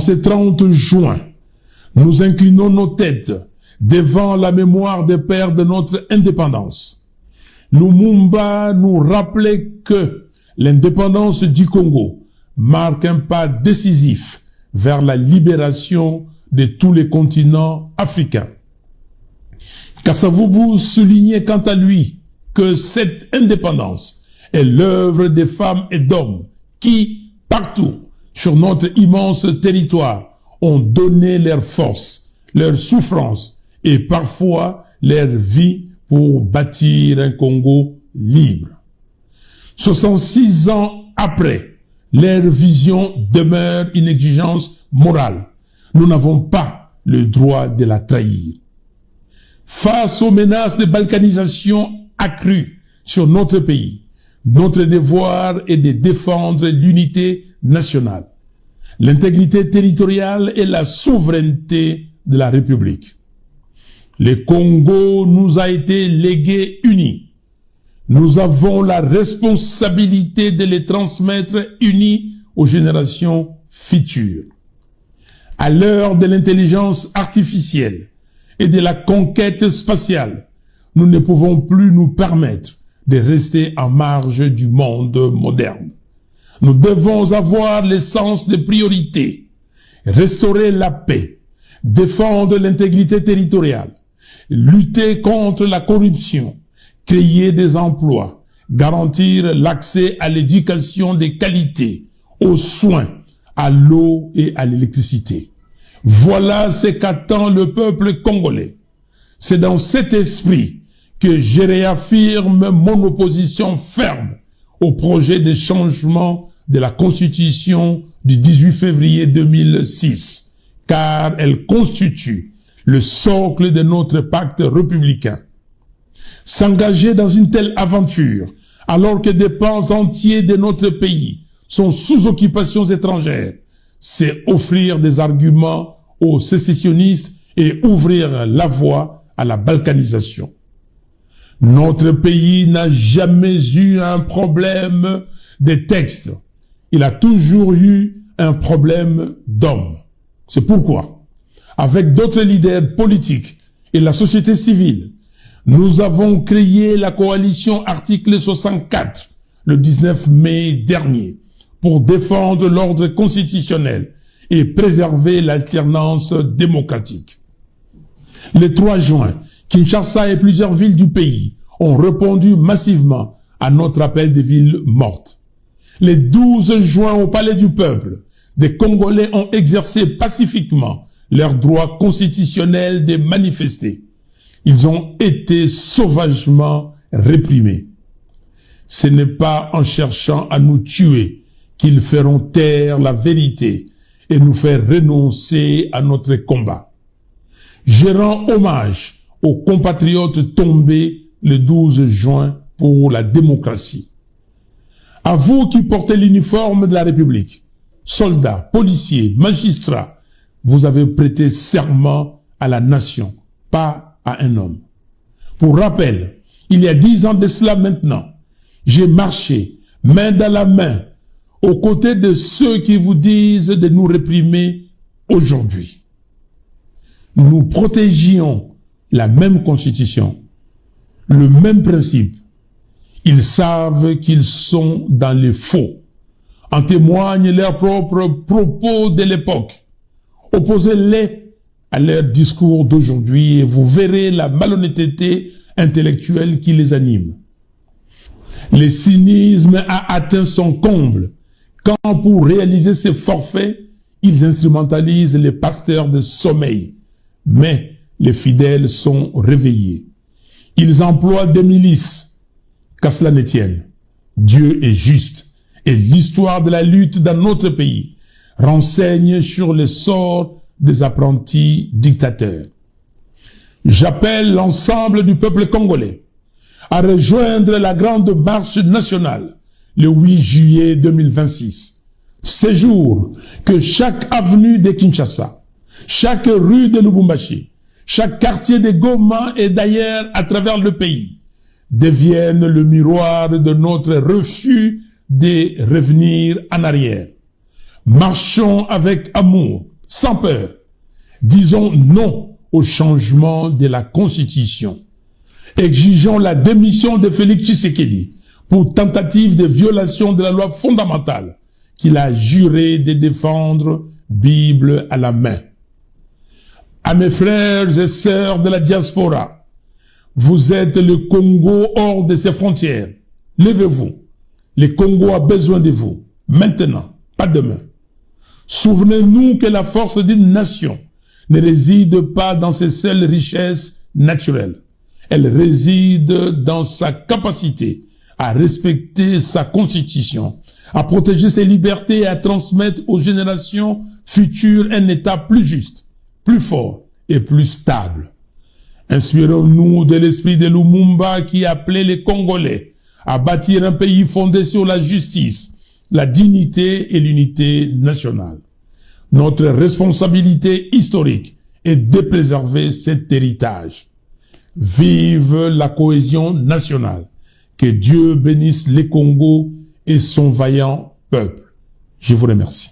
En ce 30 juin, nous inclinons nos têtes devant la mémoire des pères de notre indépendance. Lumumba nous rappelait que l'indépendance du Congo marque un pas décisif vers la libération de tous les continents africains. Kasavubu soulignait quant à lui que cette indépendance est l'œuvre des femmes et d'hommes qui, partout sur notre immense territoire, ont donné leur force, leur souffrance et parfois leur vie pour bâtir un Congo libre. 66 ans après, leur vision demeure une exigence morale. Nous n'avons pas le droit de la trahir. Face aux menaces de balkanisation accrues sur notre pays, notre devoir est de défendre l'unité nationale, l'intégrité territoriale et la souveraineté de la République. Le Congo nous a été légué unis. Nous avons la responsabilité de les transmettre unis aux générations futures. À l'heure de l'intelligence artificielle et de la conquête spatiale, nous ne pouvons plus nous permettre de rester en marge du monde moderne. Nous devons avoir le sens des priorités, restaurer la paix, défendre l'intégrité territoriale, lutter contre la corruption, créer des emplois, garantir l'accès à l'éducation de qualité, aux soins, à l'eau et à l'électricité. Voilà ce qu'attend le peuple congolais. C'est dans cet esprit que je réaffirme mon opposition ferme au projet de changement de la Constitution du 18 février 2006, car elle constitue le socle de notre pacte républicain. S'engager dans une telle aventure, alors que des pans entiers de notre pays sont sous occupation étrangère, c'est offrir des arguments aux sécessionnistes et ouvrir la voie à la balkanisation. Notre pays n'a jamais eu un problème de texte. Il a toujours eu un problème d'hommes. C'est pourquoi, avec d'autres leaders politiques et la société civile, nous avons créé la coalition article 64 le 19 mai dernier pour défendre l'ordre constitutionnel et préserver l'alternance démocratique. Le 3 juin, Kinshasa et plusieurs villes du pays ont répondu massivement à notre appel des villes mortes. Le 12 juin, au Palais du Peuple, des Congolais ont exercé pacifiquement leur droit constitutionnel de manifester. Ils ont été sauvagement réprimés. Ce n'est pas en cherchant à nous tuer qu'ils feront taire la vérité et nous faire renoncer à notre combat. Je rends hommage aux compatriotes tombés le 12 juin pour la démocratie. À vous qui portez l'uniforme de la République, soldats, policiers, magistrats, vous avez prêté serment à la nation, pas à un homme. Pour rappel, il y a 10 ans de cela maintenant, j'ai marché main dans la main aux côtés de ceux qui vous disent de nous réprimer aujourd'hui. Nous protégions la même constitution, le même principe. Ils savent qu'ils sont dans le faux. En témoignent leurs propres propos de l'époque. Opposez-les à leur discours d'aujourd'hui et vous verrez la malhonnêteté intellectuelle qui les anime. Le cynisme a atteint son comble quand, pour réaliser ses forfaits, ils instrumentalisent les pasteurs de sommeil. Mais les fidèles sont réveillés. Ils emploient des milices. Qu'à cela ne tienne, Dieu est juste et l'histoire de la lutte dans notre pays renseigne sur le sort des apprentis dictateurs. J'appelle l'ensemble du peuple congolais à rejoindre la grande marche nationale le 8 juillet 2026. Ce jour que chaque avenue de Kinshasa, chaque rue de Lubumbashi, chaque quartier de Goma et d'ailleurs à travers le pays deviennent le miroir de notre refus de revenir en arrière. Marchons avec amour sans peur. Disons non au changement de la Constitution. Exigeons la démission de Félix Tshisekedi pour tentative de violation de la loi fondamentale qu'il a juré de défendre, Bible à la main. À mes frères et sœurs de la diaspora, vous êtes le Congo hors de ses frontières. Levez-vous. Le Congo a besoin de vous. Maintenant, pas demain. Souvenez-nous que la force d'une nation ne réside pas dans ses seules richesses naturelles. Elle réside dans sa capacité à respecter sa constitution, à protéger ses libertés et à transmettre aux générations futures un État plus juste, plus fort et plus stable. Inspirons-nous de l'esprit de Lumumba qui appelait les Congolais à bâtir un pays fondé sur la justice, la dignité et l'unité nationale. Notre responsabilité historique est de préserver cet héritage. Vive la cohésion nationale. Que Dieu bénisse les Congos et son vaillant peuple. Je vous remercie.